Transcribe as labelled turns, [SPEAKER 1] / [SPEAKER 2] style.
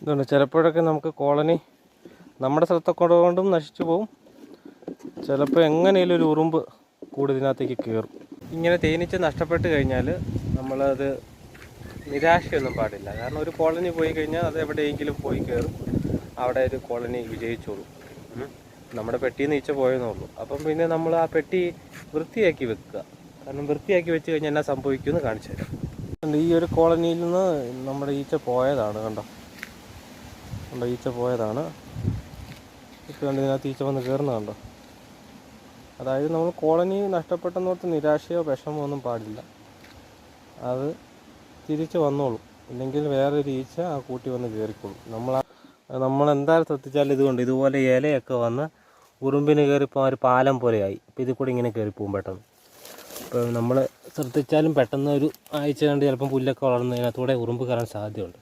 [SPEAKER 1] ഇതുകൊണ്ട് ചിലപ്പോഴൊക്കെ നമുക്ക് കോളനി നമ്മുടെ ശ്രദ്ധക്കുറവുകൊണ്ടും നശിച്ചു പോവും. ചിലപ്പോൾ എങ്ങനെയും ഒരു ഉറുമ്പ് കൂടി ഇതിനകത്തേക്ക് കയറും. ഇങ്ങനെ തേനീച്ച നഷ്ടപ്പെട്ട് കഴിഞ്ഞാൽ നമ്മളത് നിരാശയൊന്നും പാടില്ല. കാരണം ഒരു കോളനി പോയി കഴിഞ്ഞാൽ അത് എവിടെയെങ്കിലും പോയി കയറും, അവിടെ ഒരു കോളനി വിജയിച്ചോളും. നമ്മുടെ പെട്ടിയിൽ നിന്ന് ഈച്ച പോയെന്നേ ഉള്ളൂ. അപ്പം പിന്നെ നമ്മൾ ആ പെട്ടി വൃത്തിയാക്കി വെക്കുക. കാരണം വൃത്തിയാക്കി വെച്ച് കഴിഞ്ഞാൽ എന്നാ സംഭവിക്കുമെന്ന് കാണിച്ചു തരാം. ഈ ഒരു കോളനിയിൽ നിന്ന് നമ്മുടെ ഈച്ച പോയതാണ്. കണ്ടോ, ഈച്ച പോയതാണ്. ഇപ്പോൾ കണ്ട് ഇതിനകത്ത് ഈച്ച വന്ന് കയറുന്ന കണ്ടോ. അതായത് നമ്മൾ കോളനി നഷ്ടപ്പെട്ടെന്നോർത്ത് നിരാശയോ വിഷമോ ഒന്നും പാടില്ല. അത് തിരിച്ച് വന്നോളും. ഇല്ലെങ്കിൽ വേറൊരു ഈച്ച ആ കൂട്ടി വന്ന് കയറിക്കോളും. നമ്മളെന്തായാലും ശ്രദ്ധിച്ചാൽ ഇതുപോലെ ഇലയൊക്കെ വന്ന് ഉറുമ്പിന് കയറിപ്പോൾ ഒരു പാലം പോലെയായി. ഇപ്പോൾ ഇതിൽ കൂടി ഇങ്ങനെ കയറിപ്പോകും പെട്ടെന്ന്. ഇപ്പോൾ നമ്മൾ ശ്രദ്ധിച്ചാലും പെട്ടെന്ന് ഒരു ആഴ്ച കണ്ട് ചിലപ്പം പുല്ലൊക്കെ വളർന്ന് അതിനകത്തൂടെ ഉറുമ്പ് കയറാൻ സാധ്യതയുണ്ട്.